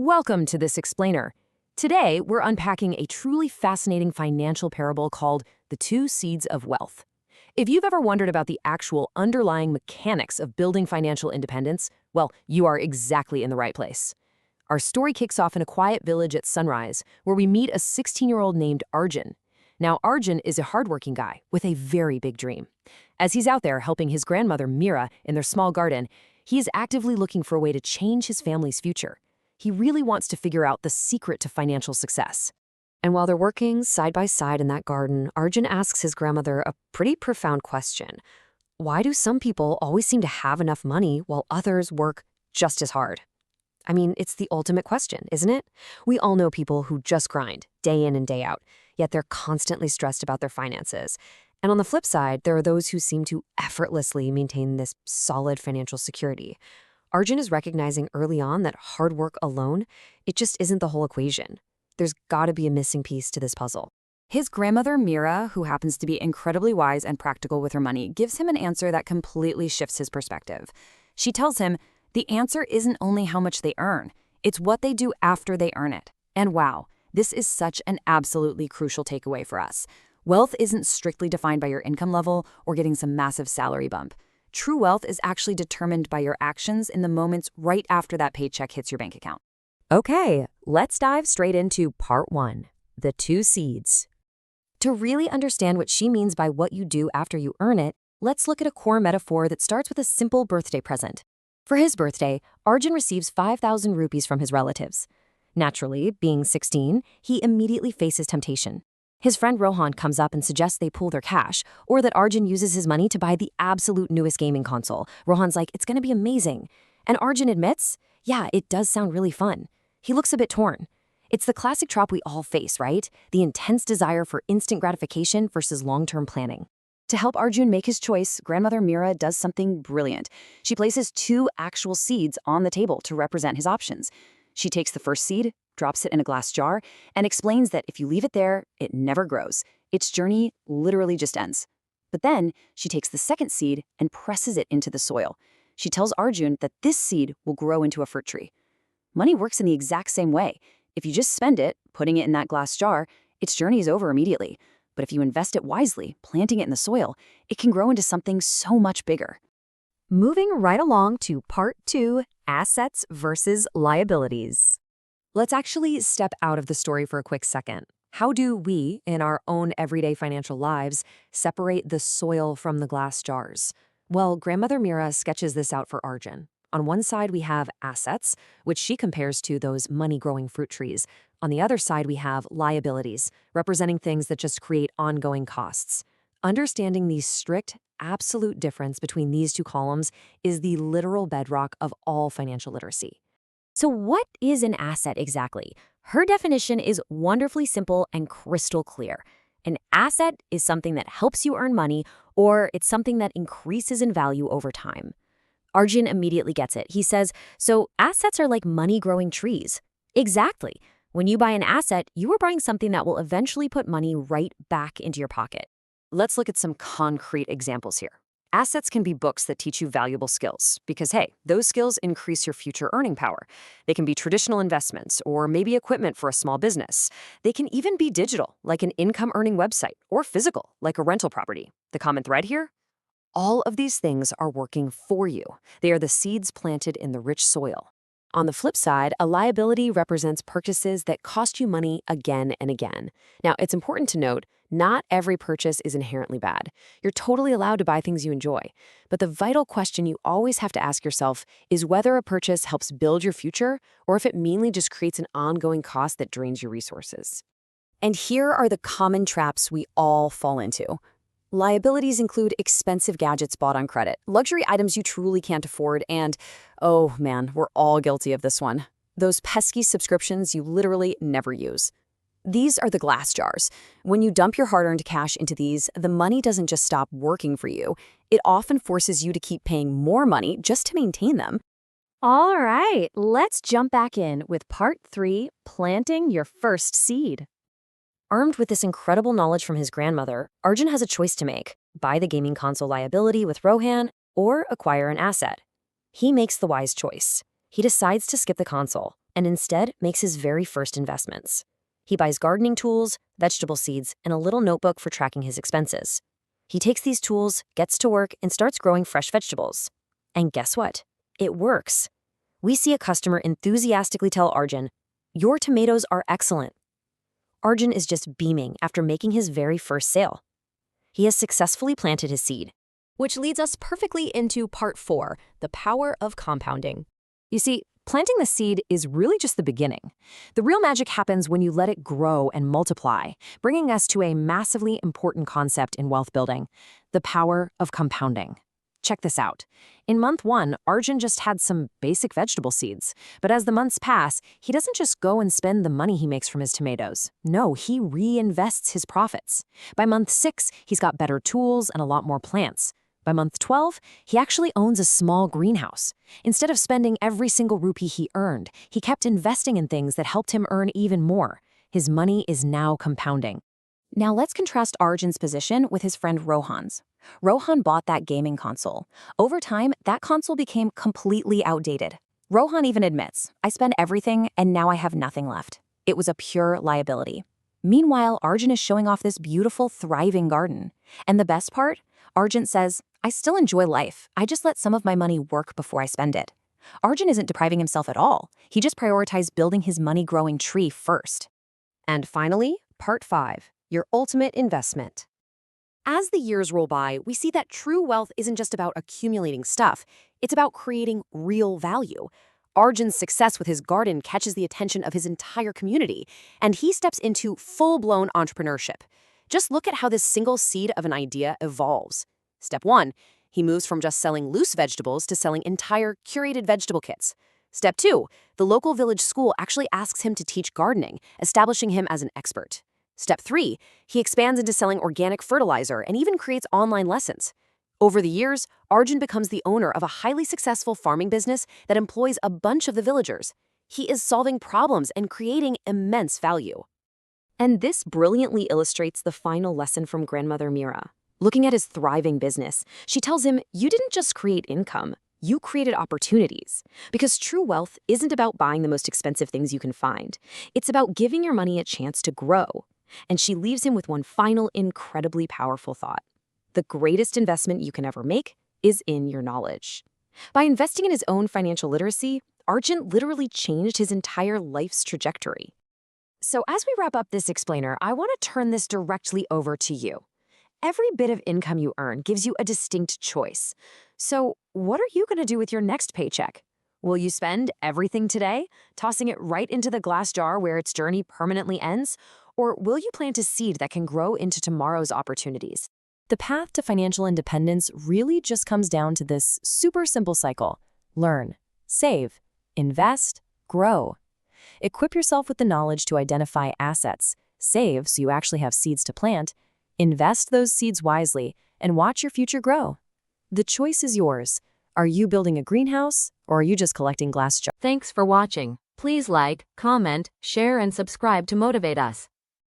Welcome to This Explainer. Today, we're unpacking a truly fascinating financial parable called The Two Seeds of Wealth. If you've ever wondered about the actual underlying mechanics of building financial independence, well, you are exactly in the right place. Our story kicks off in a quiet village at sunrise, where we meet a 16-year-old named Arjun. Now, Arjun is a hardworking guy with a very big dream. As he's out there helping his grandmother Mira in their small garden, he is actively looking for a way to change his family's future. He really wants to figure out the secret to financial success. And while they're working side by side in that garden, Arjun asks his grandmother a pretty profound question. Why do some people always seem to have enough money while others work just as hard? I mean, it's the ultimate question, isn't it? We all know people who just grind, day in and day out, yet they're constantly stressed about their finances. And on the flip side, there are those who seem to effortlessly maintain this solid financial security. Arjun is recognizing early on that hard work alone, it just isn't the whole equation. There's gotta be a missing piece to this puzzle. His grandmother, Mira, who happens to be incredibly wise and practical with her money, gives him an answer that completely shifts his perspective. She tells him, the answer isn't only how much they earn, it's what they do after they earn it. And wow, this is such an absolutely crucial takeaway for us. Wealth isn't strictly defined by your income level or getting some massive salary bump. True wealth is actually determined by your actions in the moments right after that paycheck hits your bank account. Okay, let's dive straight into part 1, the two seeds. To really understand what she means by what you do after you earn it, let's look at a core metaphor that starts with a simple birthday present. For his birthday, Arjun receives 5,000 rupees from his relatives. Naturally, being 16, he immediately faces temptation. His friend Rohan comes up and suggests they pool their cash, or that Arjun uses his money to buy the absolute newest gaming console. Rohan's like, it's gonna be amazing. And Arjun admits, yeah, it does sound really fun. He looks a bit torn. It's the classic trap we all face, right? The intense desire for instant gratification versus long-term planning. To help Arjun make his choice, grandmother Mira does something brilliant. She places 2 actual seeds on the table to represent his options. She takes the first seed, drops it in a glass jar, and explains that if you leave it there, it never grows. Its journey literally just ends. But then she takes the second seed and presses it into the soil. She tells Arjun that this seed will grow into a fruit tree. Money works in the exact same way. If you just spend it, putting it in that glass jar, its journey is over immediately. But if you invest it wisely, planting it in the soil, it can grow into something so much bigger. Moving right along to part 2, assets versus liabilities. Let's actually step out of the story for a quick second. How do we, in our own everyday financial lives, separate the soil from the glass jars? Well, grandmother Mira sketches this out for Arjun. On one side, we have assets, which she compares to those money-growing fruit trees. On the other side, we have liabilities, representing things that just create ongoing costs. Understanding the strict, absolute difference between these two columns is the literal bedrock of all financial literacy. So what is an asset exactly? Her definition is wonderfully simple and crystal clear. An asset is something that helps you earn money, or it's something that increases in value over time. Arjun immediately gets it. He says, so assets are like money-growing trees. Exactly. When you buy an asset, you are buying something that will eventually put money right back into your pocket. Let's look at some concrete examples here. Assets can be books that teach you valuable skills because, hey, those skills increase your future earning power. They can be traditional investments or maybe equipment for a small business. They can even be digital, like an income-earning website, or physical, like a rental property. The common thread here? All of these things are working for you. They are the seeds planted in the rich soil. On the flip side, a liability represents purchases that cost you money again and again. Now, it's important to note, not every purchase is inherently bad. You're totally allowed to buy things you enjoy. But the vital question you always have to ask yourself is whether a purchase helps build your future or if it mainly just creates an ongoing cost that drains your resources. And here are the common traps we all fall into. Liabilities include expensive gadgets bought on credit, luxury items you truly can't afford, and, oh man, we're all guilty of this one, those pesky subscriptions you literally never use. These are the glass jars. When you dump your hard-earned cash into these, the money doesn't just stop working for you. It often forces you to keep paying more money just to maintain them. All right, let's jump back in with part 3, planting your first seed. Armed with this incredible knowledge from his grandmother, Arjun has a choice to make: buy the gaming console liability with Rohan or acquire an asset. He makes the wise choice. He decides to skip the console, and instead makes his very first investments. He buys gardening tools, vegetable seeds, and a little notebook for tracking his expenses. He takes these tools, gets to work, and starts growing fresh vegetables. And guess what? It works. We see a customer enthusiastically tell Arjun, "Your tomatoes are excellent." Arjun is just beaming after making his very first sale. He has successfully planted his seed. Which leads us perfectly into part 4, the power of compounding. You see, planting the seed is really just the beginning. The real magic happens when you let it grow and multiply, bringing us to a massively important concept in wealth building, the power of compounding. Check this out. In month 1, Arjun just had some basic vegetable seeds. But as the months pass, he doesn't just go and spend the money he makes from his tomatoes. No, he reinvests his profits. By month 6, he's got better tools and a lot more plants. By month 12, he actually owns a small greenhouse. Instead of spending every single rupee he earned, he kept investing in things that helped him earn even more. His money is now compounding. Now let's contrast Arjun's position with his friend Rohan's. Rohan bought that gaming console. Over time, that console became completely outdated. Rohan even admits, "I spent everything and now I have nothing left." It was a pure liability. Meanwhile, Arjun is showing off this beautiful, thriving garden. And the best part? Arjun says, "I still enjoy life. I just let some of my money work before I spend it." Arjun isn't depriving himself at all. He just prioritized building his money-growing tree first. And finally, part 5, your ultimate investment. As the years roll by, we see that true wealth isn't just about accumulating stuff. It's about creating real value. Arjun's success with his garden catches the attention of his entire community, and he steps into full-blown entrepreneurship. Just look at how this single seed of an idea evolves. Step 1, he moves from just selling loose vegetables to selling entire curated vegetable kits. Step 2, the local village school actually asks him to teach gardening, establishing him as an expert. Step 3, he expands into selling organic fertilizer and even creates online lessons. Over the years, Arjun becomes the owner of a highly successful farming business that employs a bunch of the villagers. He is solving problems and creating immense value. And this brilliantly illustrates the final lesson from Grandmother Mira. Looking at his thriving business, she tells him, "You didn't just create income, you created opportunities." Because true wealth isn't about buying the most expensive things you can find. It's about giving your money a chance to grow. And she leaves him with one final incredibly powerful thought. The greatest investment you can ever make is in your knowledge. By investing in his own financial literacy, Arjun literally changed his entire life's trajectory. So as we wrap up this explainer, I want to turn this directly over to you. Every bit of income you earn gives you a distinct choice. So what are you going to do with your next paycheck? Will you spend everything today, tossing it right into the glass jar where its journey permanently ends? Or will you plant a seed that can grow into tomorrow's opportunities? The path to financial independence really just comes down to this super simple cycle. Learn, save, invest, grow. Equip yourself with the knowledge to identify assets, save so you actually have seeds to plant, invest those seeds wisely, and watch your future grow. The choice is yours. Are you building a greenhouse, or are you just collecting glass jars? Thanks for watching. Please like, comment, share, and subscribe to motivate us.